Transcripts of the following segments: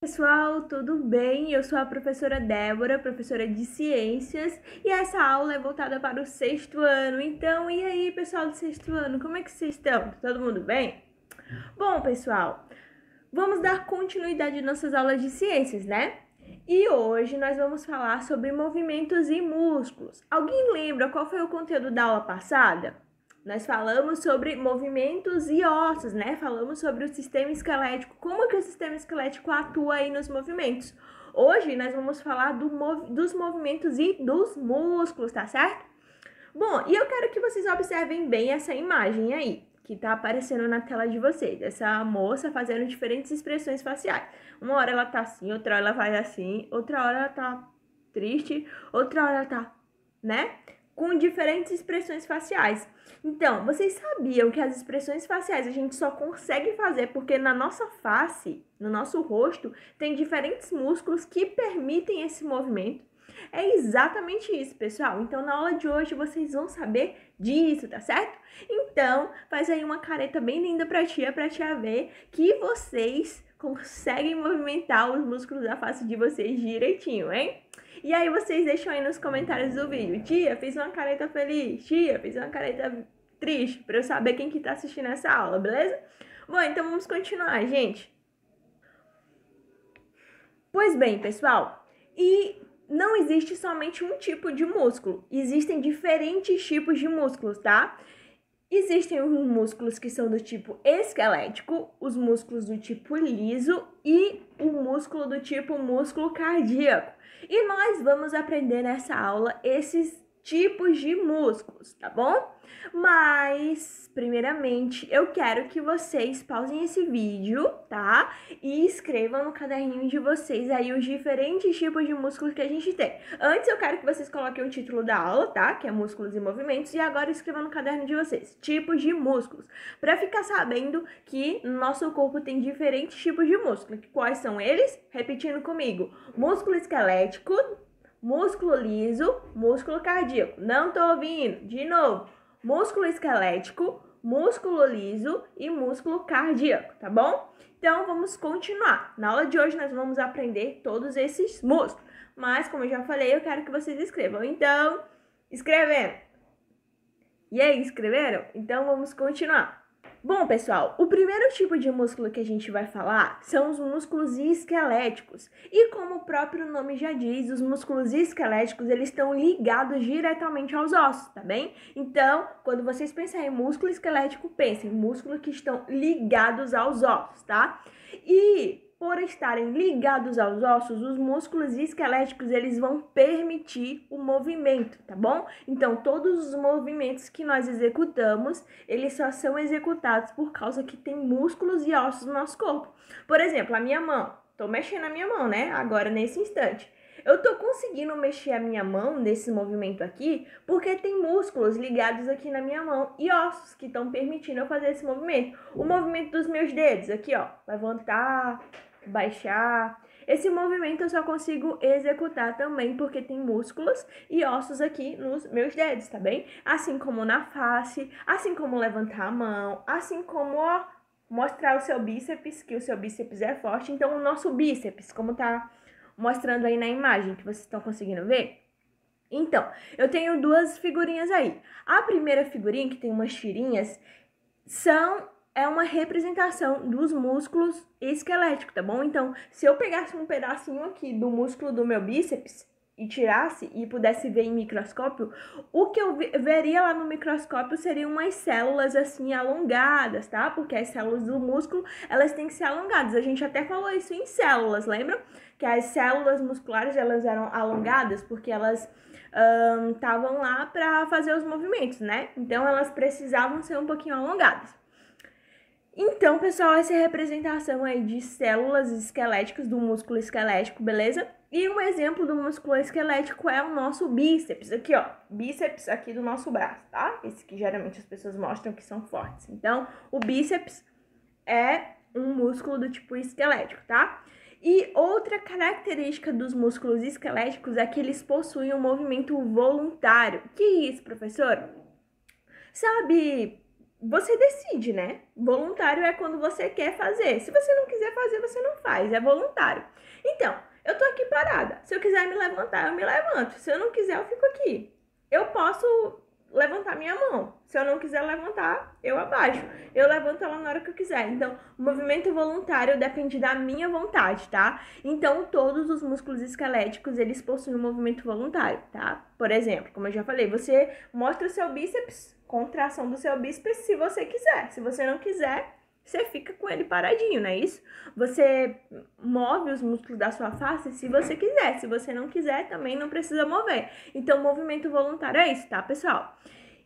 Pessoal, tudo bem? Eu sou a professora Débora, professora de ciências, e essa aula é voltada para o sexto ano. Então, e aí, pessoal do sexto ano, como é que vocês estão? Todo mundo bem? Bom, pessoal, vamos dar continuidade às nossas aulas de ciências, né? E hoje nós vamos falar sobre movimentos e músculos. Alguém lembra qual foi o conteúdo da aula passada? Nós falamos sobre movimentos e ossos, né? Falamos sobre o sistema esquelético, como que o sistema esquelético atua aí nos movimentos. Hoje nós vamos falar dos movimentos e dos músculos, tá certo? Bom, e eu quero que vocês observem bem essa imagem aí, que tá aparecendo na tela de vocês. Essa moça fazendo diferentes expressões faciais. Uma hora ela tá assim, outra hora ela faz assim, outra hora ela tá triste, outra hora ela tá, né? Com diferentes expressões faciais. Então, vocês sabiam que as expressões faciais a gente só consegue fazer porque na nossa face, no nosso rosto, tem diferentes músculos que permitem esse movimento? É exatamente isso, pessoal. Então, na aula de hoje, vocês vão saber disso, tá certo? Então, faz aí uma careta bem linda pra tia ver que vocês conseguem movimentar os músculos da face de vocês direitinho, hein? E aí, vocês deixam aí nos comentários do vídeo. Tia, fiz uma careta feliz. Tia, fiz uma careta triste, pra eu saber quem que tá assistindo essa aula, beleza? Bom, então vamos continuar, gente. Pois bem, pessoal, e não existe somente um tipo de músculo, existem diferentes tipos de músculos, tá? Existem os músculos que são do tipo esquelético, os músculos do tipo liso e o músculo do tipo músculo cardíaco. E nós vamos aprender nessa aula esses tipos de músculos, tá bom? Mas, primeiramente, eu quero que vocês pausem esse vídeo, tá? E escrevam no caderninho de vocês aí os diferentes tipos de músculos que a gente tem. Antes, eu quero que vocês coloquem o título da aula, tá? Que é músculos e movimentos. E agora, escrevam no caderno de vocês, tipos de músculos. Pra ficar sabendo que no nosso corpo tem diferentes tipos de músculo. Quais são eles? Repetindo comigo. Músculo esquelético, músculo liso, músculo cardíaco. Não tô ouvindo. De novo. Músculo esquelético, músculo liso e músculo cardíaco, tá bom? Então, vamos continuar. Na aula de hoje, nós vamos aprender todos esses músculos. Mas, como eu já falei, eu quero que vocês escrevam. Então, escrevendo. E aí, escreveram? Então, vamos continuar. Bom, pessoal, o primeiro tipo de músculo que a gente vai falar são os músculos esqueléticos. E como o próprio nome já diz, os músculos esqueléticos, eles estão ligados diretamente aos ossos, tá bem? Então, quando vocês pensarem em músculo esquelético, pensem em músculos que estão ligados aos ossos, tá? E por estarem ligados aos ossos, os músculos esqueléticos, eles vão permitir o movimento, tá bom? Então, todos os movimentos que nós executamos, eles só são executados por causa que tem músculos e ossos no nosso corpo. Por exemplo, a minha mão. Tô mexendo a minha mão, né? Agora, nesse instante. Eu tô conseguindo mexer a minha mão nesse movimento aqui porque tem músculos ligados aqui na minha mão e ossos que estão permitindo eu fazer esse movimento. O movimento dos meus dedos aqui, ó. Levantar, baixar. Esse movimento eu só consigo executar também porque tem músculos e ossos aqui nos meus dedos, tá bem? Assim como na face, assim como levantar a mão, assim como, ó, mostrar o seu bíceps, que o seu bíceps é forte. Então, o nosso bíceps, como tá mostrando aí na imagem, que vocês estão conseguindo ver? Então, eu tenho duas figurinhas aí. A primeira figurinha, que tem umas tirinhas, é uma representação dos músculos esqueléticos, tá bom? Então, se eu pegasse um pedacinho aqui do músculo do meu bíceps e tirasse e pudesse ver em microscópio, o que eu veria lá no microscópio seriam umas células assim alongadas, tá? Porque as células do músculo, elas têm que ser alongadas. A gente até falou isso em células, lembra? Que as células musculares, elas eram alongadas porque elas estavam lá para fazer os movimentos, né? Então, elas precisavam ser um pouquinho alongadas. Então, pessoal, essa é a representação aí de células esqueléticas do músculo esquelético, beleza? E um exemplo do músculo esquelético é o nosso bíceps, aqui ó, bíceps aqui do nosso braço, tá? Esse que geralmente as pessoas mostram que são fortes. Então, o bíceps é um músculo do tipo esquelético, tá? E outra característica dos músculos esqueléticos é que eles possuem um movimento voluntário. Que isso, professor? Sabe você decide, né? Voluntário é quando você quer fazer. Se você não quiser fazer, você não faz, é voluntário. Então, eu tô aqui parada. Se eu quiser me levantar, eu me levanto. Se eu não quiser, eu fico aqui. Eu posso levantar minha mão. Se eu não quiser levantar, eu abaixo. Eu levanto ela na hora que eu quiser. Então, o movimento voluntário depende da minha vontade, tá? Então, todos os músculos esqueléticos, eles possuem um movimento voluntário, tá? Por exemplo, como eu já falei, você mostra o seu bíceps, contração do seu bíceps, se você quiser. Se você não quiser, você fica com ele paradinho, não é isso? Você move os músculos da sua face se você quiser. Se você não quiser, também não precisa mover. Então, movimento voluntário é isso, tá, pessoal?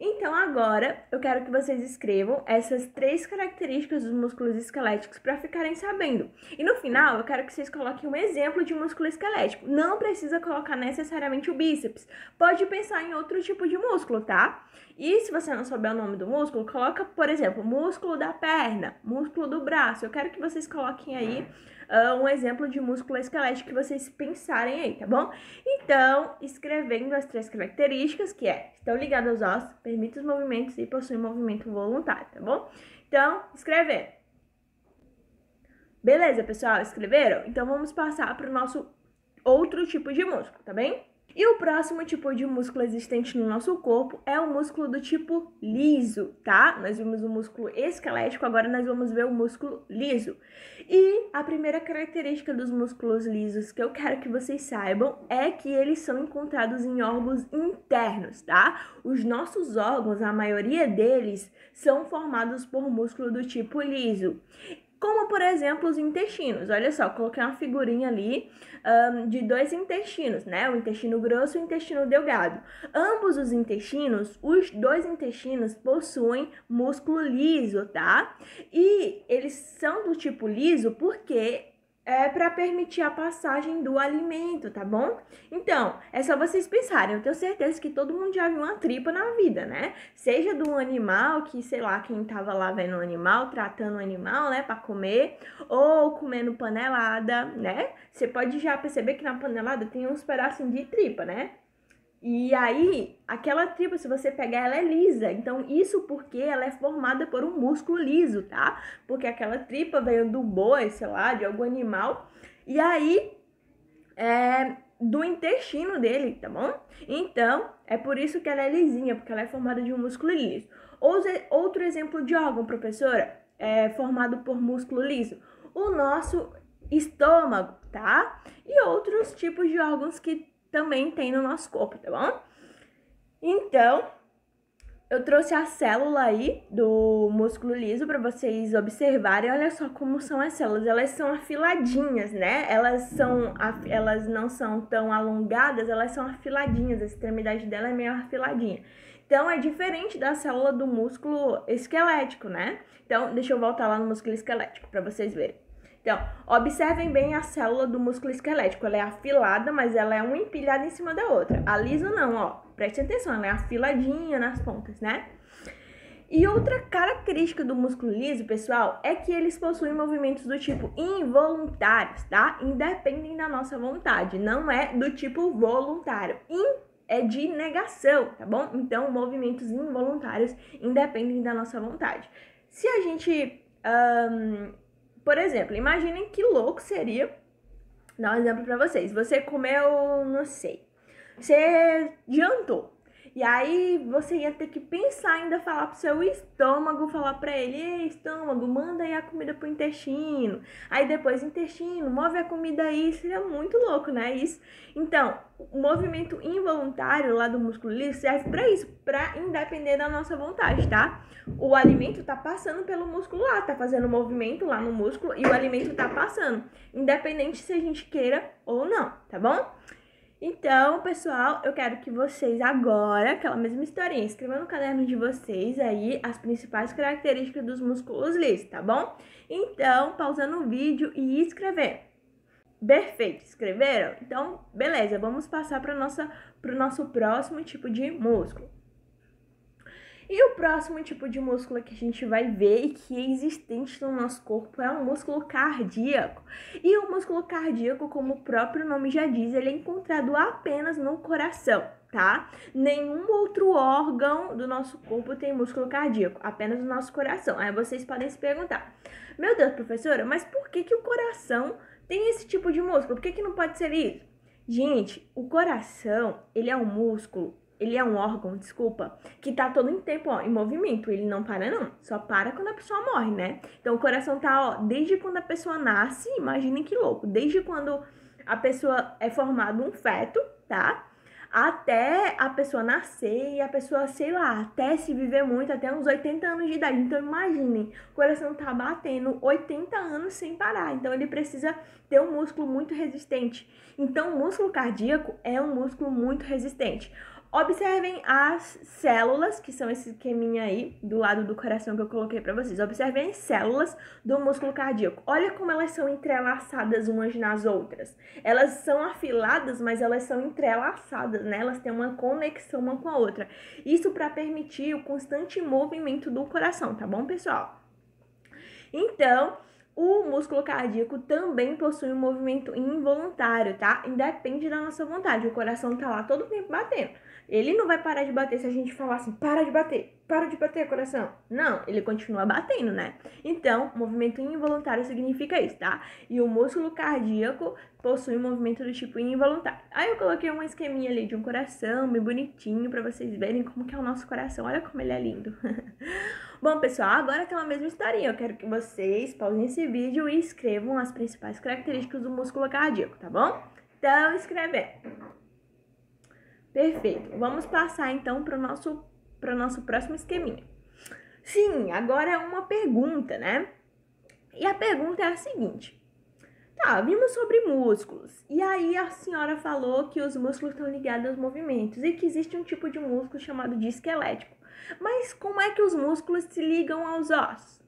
Então, agora, eu quero que vocês escrevam essas 3 características dos músculos esqueléticos para ficarem sabendo. E no final, eu quero que vocês coloquem um exemplo de músculo esquelético. Não precisa colocar necessariamente o bíceps. Pode pensar em outro tipo de músculo, tá? E se você não souber o nome do músculo, coloca, por exemplo, músculo da perna, músculo do braço. Eu quero que vocês coloquem aí um exemplo de músculo esquelético que vocês pensarem aí, tá bom? Então, escrevendo as 3 características, que estão ligadas aos ossos, permitem os movimentos e possuem movimento voluntário, tá bom? Então, escrevendo. Beleza, pessoal? Escreveram? Então, vamos passar para o nosso outro tipo de músculo, tá bem? E o próximo tipo de músculo existente no nosso corpo é o músculo do tipo liso, tá? Nós vimos o músculo esquelético, agora nós vamos ver o músculo liso. E a primeira característica dos músculos lisos que eu quero que vocês saibam é que eles são encontrados em órgãos internos, tá? Os nossos órgãos, a maioria deles, são formados por músculo do tipo liso. Como, por exemplo, os intestinos. Olha só, coloquei uma figurinha ali de 2 intestinos, né? O intestino grosso e o intestino delgado. Ambos os intestinos, os 2 intestinos, possuem músculo liso, tá? E eles são do tipo liso porque é para permitir a passagem do alimento, tá bom? Então, é só vocês pensarem. Eu tenho certeza que todo mundo já viu uma tripa na vida, né? Seja de um animal, que sei lá, quem tava lá vendo o animal, tratando o animal, né, para comer, ou comendo panelada, né? Você pode já perceber que na panelada tem uns pedacinhos de tripa, né? E aí, aquela tripa, se você pegar, ela é lisa. Então, isso porque ela é formada por um músculo liso, tá? Porque aquela tripa veio do boi, sei lá, de algum animal. E aí, do intestino dele, tá bom? Então, é por isso que ela é lisinha, porque ela é formada de um músculo liso. Outro exemplo de órgão, professora, formado por músculo liso. O nosso estômago, tá? E outros tipos de órgãos que também tem no nosso corpo, tá bom? Então, eu trouxe a célula aí do músculo liso para vocês observarem. Olha só como são as células. Elas são afiladinhas, né? Elas não são tão alongadas, elas são afiladinhas. A extremidade dela é meio afiladinha. Então, é diferente da célula do músculo esquelético, né? Então, deixa eu voltar lá no músculo esquelético para vocês verem. Então, observem bem a célula do músculo esquelético. Ela é afilada, mas ela é uma empilhada em cima da outra. A liso não, ó. Preste atenção, ela é afiladinha nas pontas, né? E outra característica do músculo liso, pessoal, é que eles possuem movimentos do tipo involuntários, tá? Independem da nossa vontade. Não é do tipo voluntário. É de negação, tá bom? Então, movimentos involuntários independem da nossa vontade. Se a gente... por exemplo, imaginem que louco seria, dar um exemplo pra vocês, você comeu, não sei, você jantou, e aí você ia ter que pensar ainda, falar pro seu estômago, falar pra ele, ei, estômago, manda aí a comida pro intestino, aí depois intestino, move a comida aí, seria muito louco, né, isso? Então, o movimento involuntário lá do músculo liso serve pra isso, pra independer da nossa vontade, tá? O alimento tá passando pelo músculo lá, tá fazendo movimento lá no músculo e o alimento tá passando, independente se a gente queira ou não, tá bom? Então, pessoal, eu quero que vocês agora, aquela mesma historinha, escrevam no caderno de vocês aí as principais características dos músculos lisos, tá bom? Então, pausando o vídeo e escrevendo. Perfeito, escreveram? Então, beleza, vamos passar para o nosso próximo tipo de músculo. E o próximo tipo de músculo que a gente vai ver e que é existente no nosso corpo é o músculo cardíaco. E o músculo cardíaco, como o próprio nome já diz, ele é encontrado apenas no coração, tá? Nenhum outro órgão do nosso corpo tem músculo cardíaco, apenas o nosso coração. Aí vocês podem se perguntar, meu Deus, professora, mas por que que o coração tem esse tipo de músculo? Por que que não pode ser isso? Gente, o coração, ele é um músculo, ele é um órgão, desculpa, que tá todo em tempo, ó, em movimento. Ele não para não, só para quando a pessoa morre, né? Então o coração tá, ó, desde quando a pessoa nasce, imaginem que louco, desde quando a pessoa é formado um feto, tá? Até a pessoa nascer e a pessoa, sei lá, até se viver muito, até uns 80 anos de idade. Então imaginem, o coração tá batendo 80 anos sem parar. Então ele precisa ter um músculo muito resistente. Então o músculo cardíaco é um músculo muito resistente. Observem as células, que são esse esqueminha aí do lado do coração que eu coloquei para vocês. Observem as células do músculo cardíaco. Olha como elas são entrelaçadas umas nas outras. Elas são afiladas, mas elas são entrelaçadas, né? Elas têm uma conexão uma com a outra. Isso para permitir o constante movimento do coração, tá bom, pessoal? Então, o músculo cardíaco também possui um movimento involuntário, tá? Independe da nossa vontade. O coração tá lá todo o tempo batendo. Ele não vai parar de bater se a gente falar assim, para de bater, coração. Não, ele continua batendo, né? Então, movimento involuntário significa isso, tá? E o músculo cardíaco possui um movimento do tipo involuntário. Aí eu coloquei um esqueminha ali de um coração bem bonitinho pra vocês verem como que é o nosso coração. Olha como ele é lindo. Bom, pessoal, agora aquela mesma historinha. Eu quero que vocês pausem esse vídeo e escrevam as principais características do músculo cardíaco, tá bom? Então, escrevendo. Perfeito. Vamos passar, então, para o nosso próximo esqueminha. Sim, agora é uma pergunta, né? E a pergunta é a seguinte. Tá, vimos sobre músculos. E aí a senhora falou que os músculos estão ligados aos movimentos e que existe um tipo de músculo chamado de esquelético. Mas como é que os músculos se ligam aos ossos?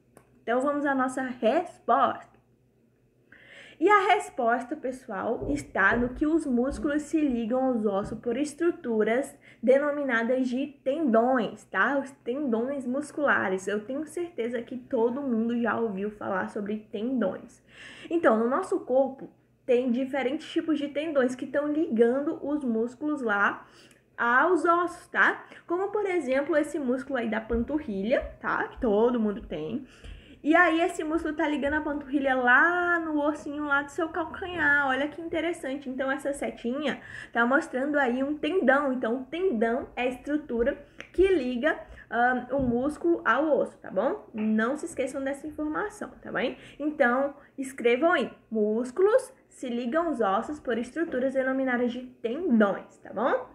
Então vamos à nossa resposta. E a resposta, pessoal, está no que os músculos se ligam aos ossos por estruturas denominadas de tendões, tá? Os tendões musculares. Eu tenho certeza que todo mundo já ouviu falar sobre tendões. Então, no nosso corpo, tem diferentes tipos de tendões que estão ligando os músculos lá aos ossos, tá? Como, por exemplo, esse músculo aí da panturrilha, tá? Que todo mundo tem. E aí esse músculo tá ligando a panturrilha lá no ossinho lá do seu calcanhar. Olha que interessante. Então essa setinha tá mostrando aí um tendão. Então o tendão é a estrutura que liga o músculo ao osso, tá bom? Não se esqueçam dessa informação, tá bem? Então escrevam aí. Músculos se ligam aos ossos por estruturas denominadas de tendões, tá bom?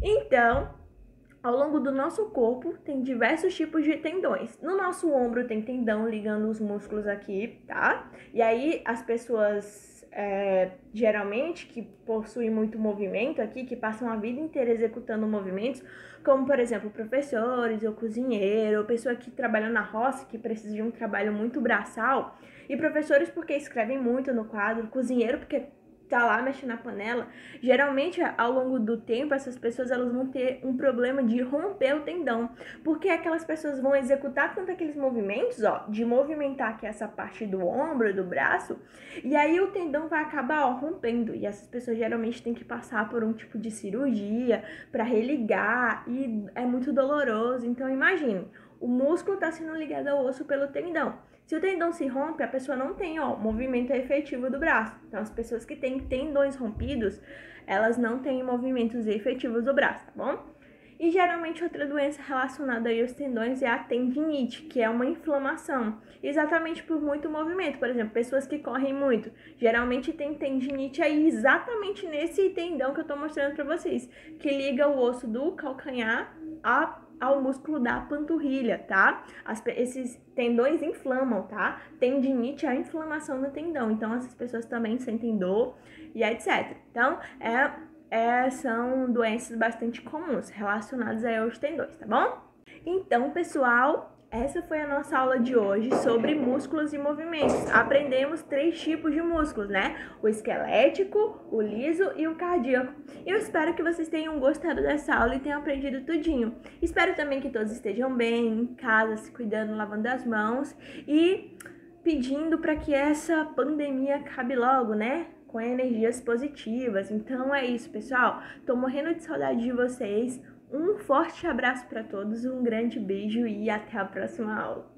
Então, ao longo do nosso corpo, tem diversos tipos de tendões. No nosso ombro tem tendão ligando os músculos aqui, tá? E aí, as pessoas, geralmente, que possuem muito movimento aqui, que passam a vida inteira executando movimentos, como, por exemplo, professores ou cozinheiro, ou pessoa que trabalha na roça, que precisa de um trabalho muito braçal, e professores porque escrevem muito no quadro, cozinheiro porque tá lá mexendo na panela. Geralmente, ao longo do tempo, essas pessoas elas vão ter um problema de romper o tendão, porque aquelas pessoas vão executar tanto aqueles movimentos, ó, de movimentar aqui essa parte do ombro, do braço, e aí o tendão vai acabar, ó, rompendo, e essas pessoas geralmente têm que passar por um tipo de cirurgia para religar, e é muito doloroso. Então, imagine, o músculo tá sendo ligado ao osso pelo tendão. Se o tendão se rompe, a pessoa não tem, ó, movimento efetivo do braço. Então, as pessoas que têm tendões rompidos, elas não têm movimentos efetivos do braço, tá bom? E geralmente outra doença relacionada aí aos tendões é a tendinite, que é uma inflamação, exatamente por muito movimento. Por exemplo, pessoas que correm muito, geralmente tem tendinite aí exatamente nesse tendão que eu tô mostrando pra vocês, que liga o osso do calcanhar ao músculo da panturrilha, tá? Esses tendões inflamam, tá? Tendinite é a inflamação do tendão, então essas pessoas também sentem dor e etc. Então, são doenças bastante comuns relacionadas aí aos tendões, tá bom? Então, pessoal, essa foi a nossa aula de hoje sobre músculos e movimentos. Aprendemos 3 tipos de músculos, né? O esquelético, o liso e o cardíaco. Eu espero que vocês tenham gostado dessa aula e tenham aprendido tudinho. Espero também que todos estejam bem, em casa, se cuidando, lavando as mãos e pedindo para que essa pandemia acabe logo, né? com energias positivas. Então é isso, pessoal. Tô morrendo de saudade de vocês. Um forte abraço para todos, um grande beijo e até a próxima aula.